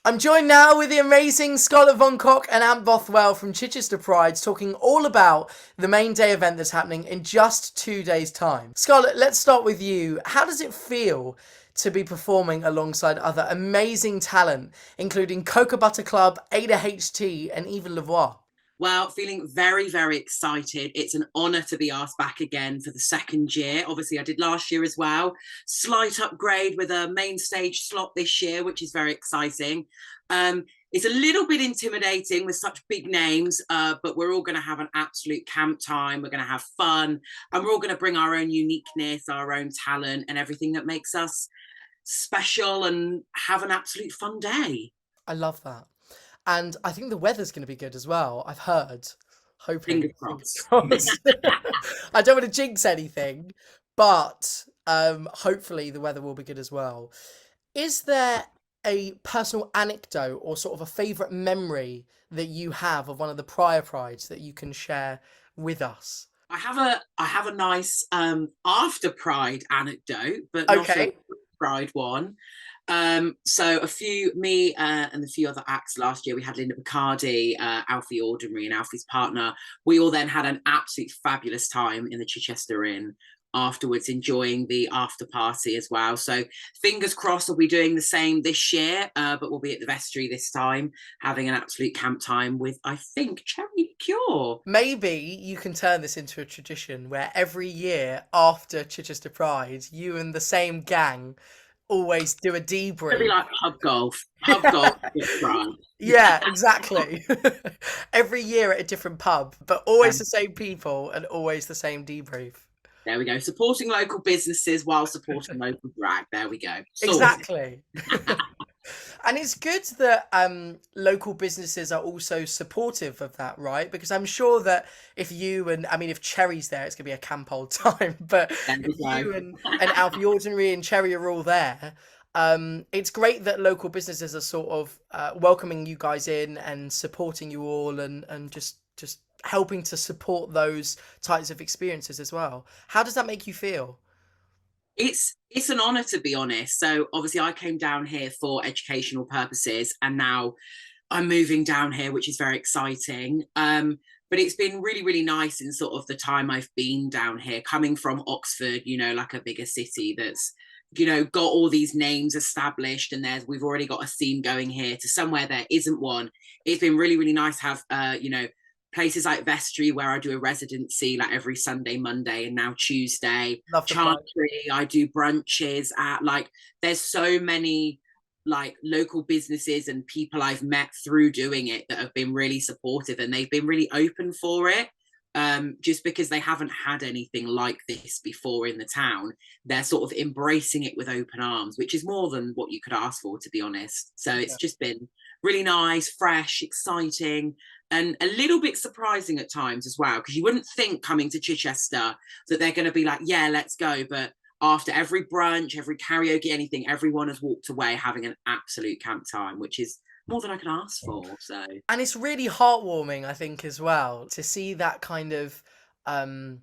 I'm joined now with the amazing Scarlett von Kock and Ant Bothwell from Chichester Pride, talking all about the main day event that's happening in just 2 days' time. Scarlett, let's start with you. How does it feel to be performing alongside other amazing talent, including Cocoa Butter Club, Ada HT, and even Lavoie? Well, feeling very, very excited. It's an honour to be asked back again for the second year. Obviously, I did last year as well. Slight upgrade with a main stage slot this year, which is very exciting. It's a little bit intimidating with such big names, but we're all going to have an absolute camp time. We're going to have fun, and we're all going to bring our own uniqueness, our own talent, and everything that makes us special and have an absolute fun day. I love that. And I think the weather's going to be good as well. I've heard. Hoping, Fingers fingers crossed. crossed. I don't want to jinx anything, but hopefully the weather will be good as well. Is there a personal anecdote or sort of a favourite memory that you have of one of the prior prides that you can share with us? I have a nice after Pride anecdote, but not a Okay, Pride one. So a few me and a few other acts last year, we had Linda Bacardi, Alfie Ordinary, and Alfie's partner. We all then had an absolute fabulous time in the Chichester Inn afterwards, enjoying the after party as well. So fingers crossed we'll be doing the same this year, but we'll be at the vestry this time, having an absolute camp time with, I think, Cherry Cure. maybe you can turn this into a tradition where every year after Chichester Pride, you and the same gang always do a It'll be debrief. like pub golf, Pride. Yeah, exactly. Every year at a different pub, but always the same people and always the same debrief. There we go. Supporting local businesses while supporting local drag. There we go. Sorted. Exactly. And it's good that local businesses are also supportive of that, right? Because I'm sure that if you and I mean if Cherry's there, it's gonna be a camp old time. But There if we go. you and Alfie Ordinary and Cherry are all there, it's great that local businesses are sort of welcoming you guys in and supporting you all and just helping to support those types of experiences as well. How does that make you feel? It's an honour to be honest. So obviously I came down here for educational purposes and now I'm moving down here, which is very exciting. But it's been really, really nice in sort of the time I've been down here, coming from Oxford, like a bigger city that's, got all these names established and we've already got a scene going here to somewhere there isn't one. It's been really, really nice to have, places like Vestry where I do a residency like every Sunday, Monday, and now Tuesday. Love the vibe. Chantry, I do brunches at there's so many like local businesses and people I've met through doing it that have been really supportive and they've been really open for it. Just because they haven't had anything like this before in the town, they're sort of embracing it with open arms, which is more than what you could ask for, to be honest. So it's just been really nice, fresh, exciting, and a little bit surprising at times as well, because you wouldn't think coming to Chichester that they're going to be like, yeah, let's go. But after every brunch, every karaoke, anything, everyone has walked away having an absolute camp time, which is more than I could ask for. So And it's really heartwarming, I think, as well, to see that kind of um,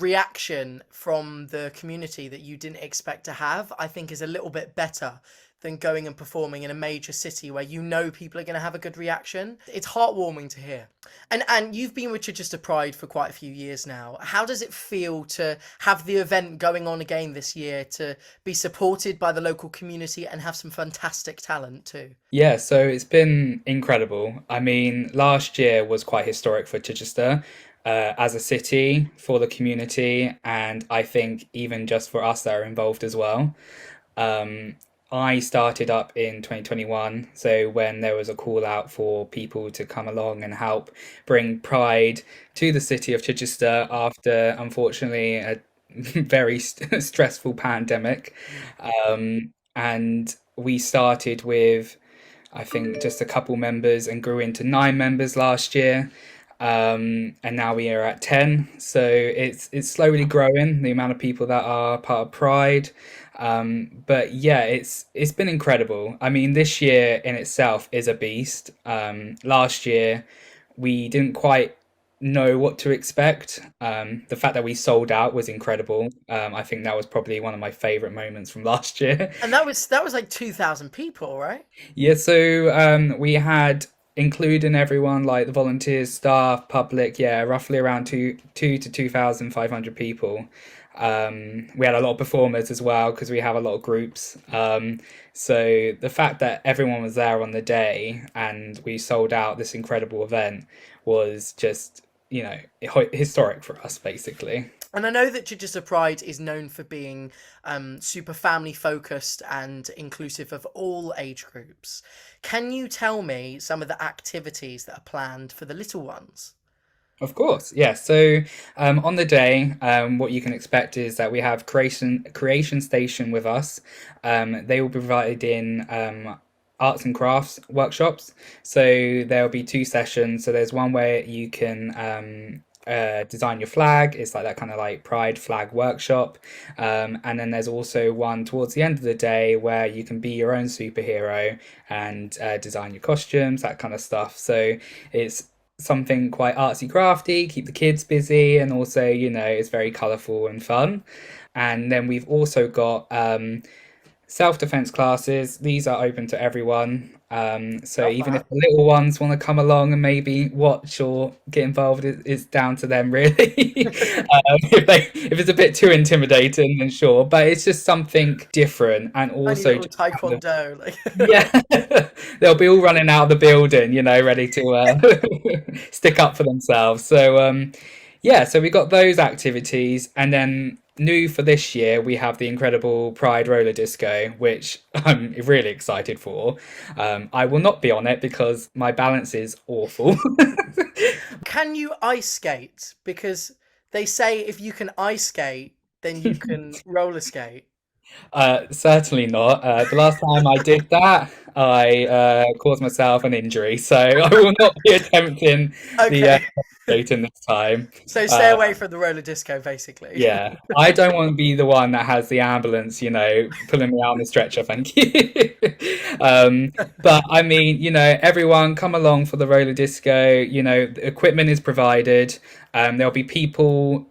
reaction from the community that you didn't expect to have. I think is a little bit better than going and performing in a major city where you know people are going to have a good reaction. It's heartwarming to hear. And you've been with Chichester Pride for quite a few years now. How does it feel to have the event going on again this year, to be supported by the local community and have some fantastic talent too? Yeah, so it's been incredible. I mean, last year was quite historic for Chichester as a city, for the community, and I think even just for us that are involved as well. Um, I started up in 2021, so when there was a call out for people to come along and help bring pride to the city of Chichester after, unfortunately, a very stressful pandemic. And we started with I think just a couple members and grew into 9 members last year. And now we are at 10. So it's slowly growing, the amount of people that are part of Pride. But yeah, it's been incredible. I mean, this year in itself is a beast. Last year we didn't quite know what to expect. The fact that we sold out was incredible. I think that was probably one of my favorite moments from last year. And that was like 2,000 people, right? Yeah, so we had, including everyone like the volunteers, staff, public, yeah, roughly around two to 2,500 people. We had a lot of performers as well because we have a lot of groups. So the fact that everyone was there on the day and we sold out this incredible event was just, historic for us, basically. And I know that Chichester Pride is known for being super family focused and inclusive of all age groups. Can you tell me some of the activities that are planned for the little ones? Of course, yeah. So on the day, what you can expect is that we have creation station with us. They will be provided in arts and crafts workshops. So there'll be two sessions. So there's one where you can design your flag. It's like that kind of like pride flag workshop. And then there's also one towards the end of the day where you can be your own superhero and design your costumes, that kind of stuff. So it's something quite artsy crafty, keep the kids busy, and also, it's very colourful and fun. And then we've also got self-defense classes. These are open to everyone. So Love even if that. the little ones want to come along and maybe watch or get involved, it's down to them really. If it's a bit too intimidating, then sure. But it's just something different, and Tiny also little just kind of, taekwondo, like. yeah, they'll be all running out of the building, ready to stick up for themselves. So yeah, so we got those activities, and then new for this year we have the incredible Pride roller disco, which I'm really excited for. I will not be on it because my balance is awful. Can you ice skate? Because they say if you can ice skate, then you can roller skate. Certainly not. The last time I did that, I caused myself an injury, so I will not be attempting the Okay, skating this time. so stay Uh, away from the roller disco, basically. yeah, I don't want to be the one that has the ambulance, pulling me out on the stretcher. Thank you. But I mean, everyone come along for the roller disco. The equipment is provided. There'll be people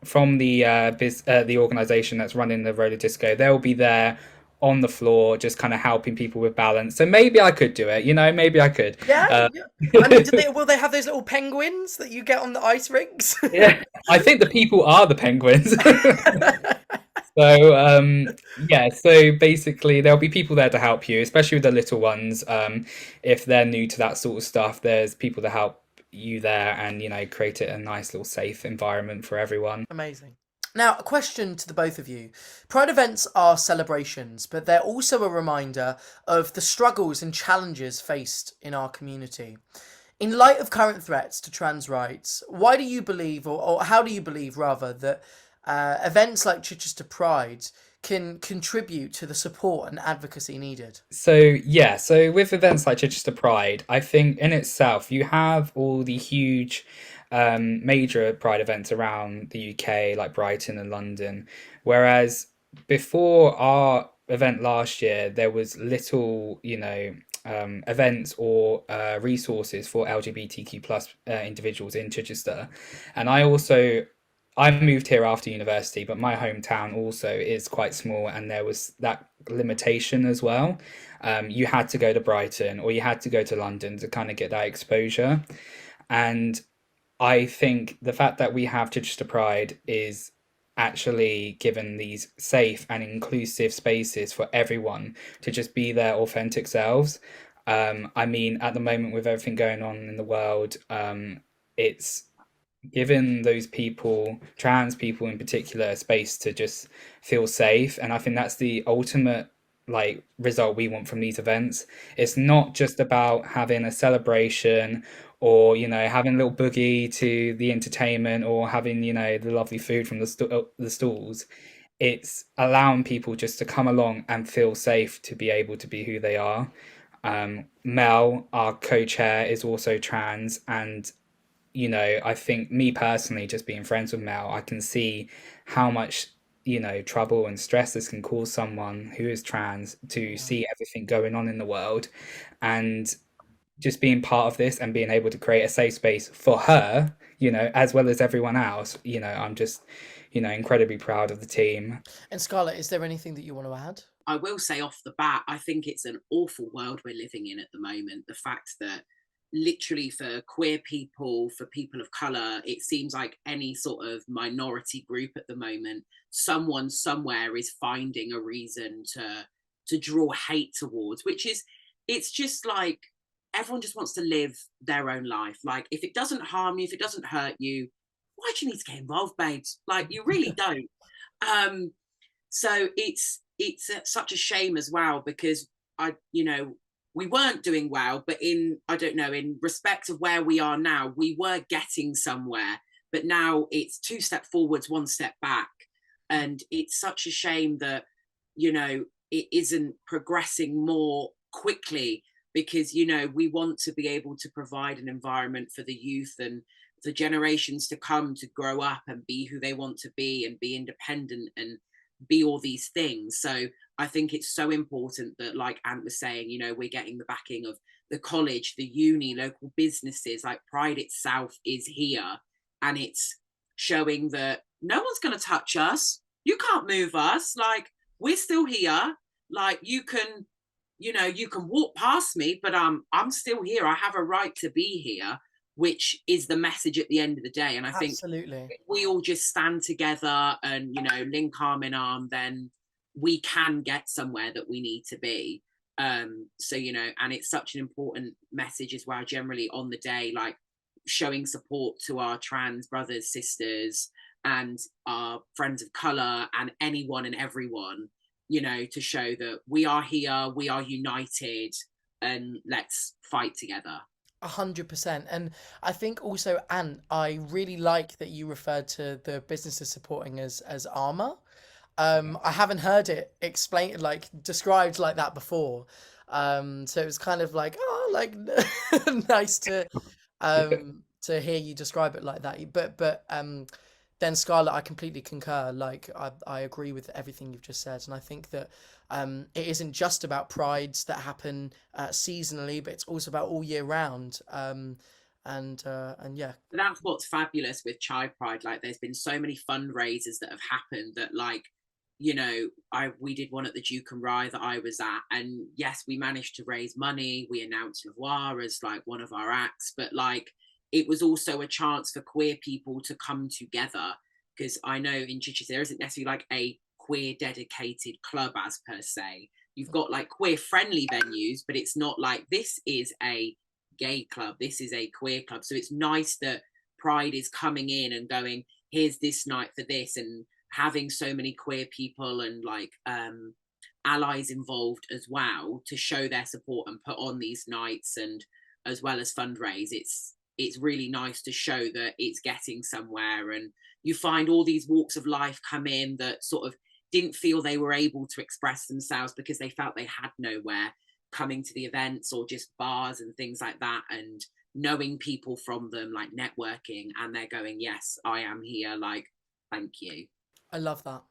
from the organization that's running the roller disco. They'll be there on the floor, just kind of helping people with balance. So maybe I could do it. Maybe I could. Yeah, Uh, yeah. I mean, will they have those little penguins that you get on the ice rinks? yeah, I think the people are the penguins. So yeah, so basically there'll be people there to help you, especially with the little ones. If they're new to that sort of stuff, there's people to help you there and create it a nice little safe environment for everyone. Amazing. Now, a question to the both of you. Pride events are celebrations, but they're also a reminder of the struggles and challenges faced in our community. In light of current threats to trans rights, why do you believe, or how do you believe rather, that events like Chichester Pride can contribute to the support and advocacy needed? So yeah, so with events like Chichester Pride, I think in itself you have all the huge major Pride events around the UK, like Brighton and London, whereas before our event last year, there was little, events or resources for LGBTQ plus individuals in Chichester, and I moved here after university, but my hometown also is quite small, and there was that limitation as well. You had to go to Brighton or you had to go to London to kind of get that exposure. And I think the fact that we have Chichester Pride is actually given these safe and inclusive spaces for everyone to just be their authentic selves. I mean, at the moment, with everything going on in the world, it's given those people, trans people in particular, space to just feel safe. And I think that's the ultimate like result we want from these events. It's not just about having a celebration or having a little boogie to the entertainment or having the lovely food from the stalls. It's allowing people just to come along and feel safe to be able to be who they are. Mel, our co-chair, is also trans, and I think me personally, just being friends with Mel, I can see how much, trouble and stress this can cause someone who is trans to Yeah. see everything going on in the world. And just being part of this and being able to create a safe space for her, as well as everyone else, I'm just, incredibly proud of the team. And Scarlett, is there anything that you want to add? I will say off the bat, I think it's an awful world we're living in at the moment. The fact that literally for queer people, for people of colour, it seems like any sort of minority group at the moment, someone somewhere is finding a reason to draw hate towards, which is, it's just like everyone just wants to live their own life. Like, if it doesn't harm you, if it doesn't hurt you, why do you need to get involved, babes? Like, you really don't. So it's such a shame as well, because we weren't doing well, but in respect of where we are now, we were getting somewhere, but now it's 2 steps forwards, 1 step back. And it's such a shame that, it isn't progressing more quickly, because, we want to be able to provide an environment for the youth and the generations to come to grow up and be who they want to be and be independent and be all these things. So I think it's so important that, like Ant was saying, we're getting the backing of the college, the uni, local businesses. Like, Pride itself is here, and it's showing that no one's going to touch us. You can't move us. Like, we're still here. Like, you can walk past me, but I'm still here. I have a right to be here, which is the message at the end of the day. And I think Absolutely. if we all just stand together and, link arm in arm, then we can get somewhere that we need to be. So, and it's such an important message as well, generally on the day, like showing support to our trans brothers, sisters, and our friends of colour, and anyone and everyone, to show that we are here, we are united, and let's fight together. 100%. And I think also, Ant, I really like that you referred to the businesses supporting as armor. I haven't heard it explained, like described like that before. So it was kind of like, oh, like nice to hear you describe it like that. But then Scarlett, I completely concur. Like, I agree with everything you've just said, and I think that it isn't just about prides that happen seasonally, but it's also about all year round. And yeah, That's what's fabulous with Child Pride. Like, there's been so many fundraisers that have happened that, like, we did one at the Duke and Rye that I was at, and yes, we managed to raise money. We announced Lavoir as like one of our acts, but like, it was also a chance for queer people to come together, because I know in Chichester there isn't necessarily like a queer dedicated club as per se. You've got like queer friendly venues, but it's not like this is a gay club, this is a queer club. So it's nice that Pride is coming in and going, here's this night for this, and having so many queer people and like allies involved as well to show their support and put on these nights, and as well as fundraise. It's really nice to show that it's getting somewhere, and you find all these walks of life come in that sort of didn't feel they were able to express themselves because they felt they had nowhere, coming to the events or just bars and things like that, and knowing people from them, like networking, and they're going, yes, I am here, like, thank you. I love that.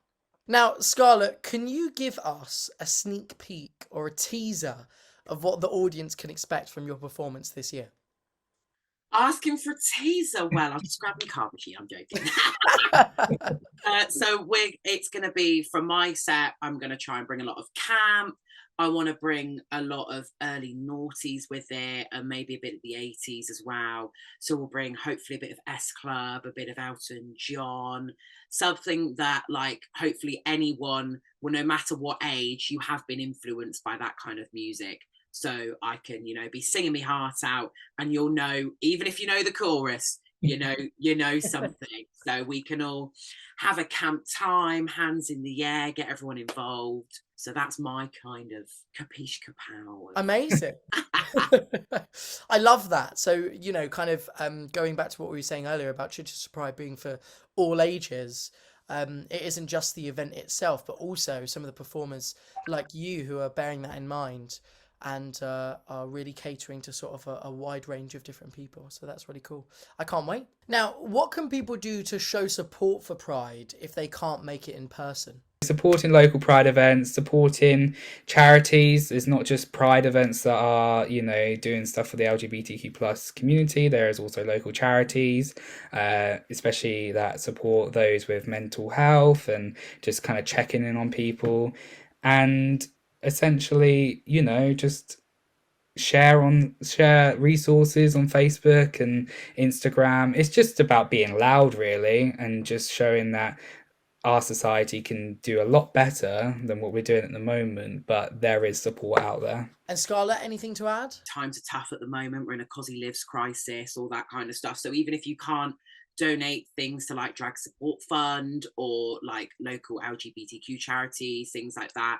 Now, Scarlett, can you give us a sneak peek or a teaser of what the audience can expect from your performance this year? Asking for a teaser. Well, I'll just grab my card machine. I'm joking. So it's going to be, from my set, I'm going to try and bring a lot of camp. I want to bring a lot of early noughties with it, and maybe a bit of the 80s as well. So we'll bring hopefully a bit of S Club, a bit of Elton John, something that, like, hopefully anyone, well, no matter what age, you have been influenced by that kind of music. So I can, be singing my heart out, and you'll know, even if you know the chorus, you know something. So we can all have a camp time, hands in the air, get everyone involved. So that's my kind of capiche kapow. Amazing. I love that. So, kind of going back to what we were saying earlier about Chichester Pride being for all ages, it isn't just the event itself, but also some of the performers like you who are bearing that in mind, and are really catering to sort of a wide range of different people. So that's really cool. I can't wait. Now, what can people do to show support for Pride if they can't make it in person? supporting local Pride events, supporting charities. It's not just Pride events that are, doing stuff for the LGBTQ plus community. There is also local charities, especially that support those with mental health and just kind of checking in on people. And essentially, just share resources on Facebook and Instagram. It's just about being loud, really, and just showing that our society can do a lot better than what we're doing at the moment, but there is support out there. And Scarlett, anything to add? Times are tough at the moment. We're in a Cosy Lives crisis, all that kind of stuff. So even if you can't donate things to like Drag Support Fund or like local LGBTQ charities, things like that,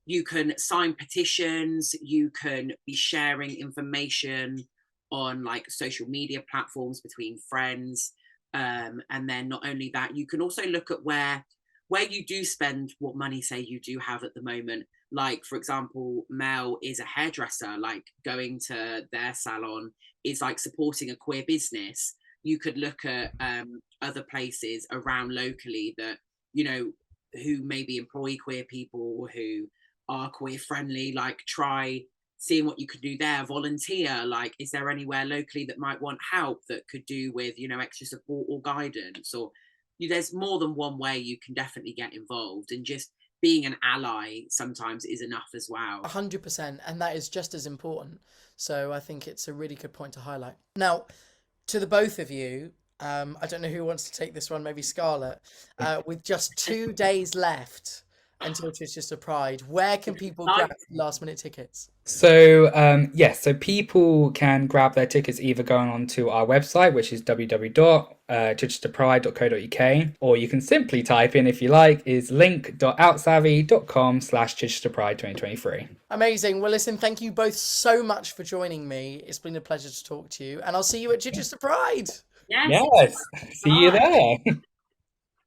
you can sign petitions, you can be sharing information on like social media platforms between friends. And then not only that, you can also look at where you do spend what money, say you do have at the moment. Like, for example, Mel is a hairdresser, like going to their salon is like supporting a queer business. You could look at other places around locally that, who maybe employ queer people, who are queer friendly, like try seeing what you could do there, volunteer, like is there anywhere locally that might want help that could do with extra support or guidance, or there's more than one way you can definitely get involved, and just being an ally sometimes is enough as well. 100%, and that is just as important. So I think it's a really good point to highlight. Now, to the both of you, I don't know who wants to take this one, maybe Scarlett, with just 2 days left until Chichester Pride, where can people grab last minute tickets? So so people can grab their tickets either going onto our website, which is www.chichesterpride.co.uk, or you can simply type in, if you like, is link.outsavvy.com/Chichester Pride 2023. Amazing. Well, listen, thank you both so much for joining me. It's been a pleasure to talk to you, and I'll see you at Chichester Pride. Yes. See you there.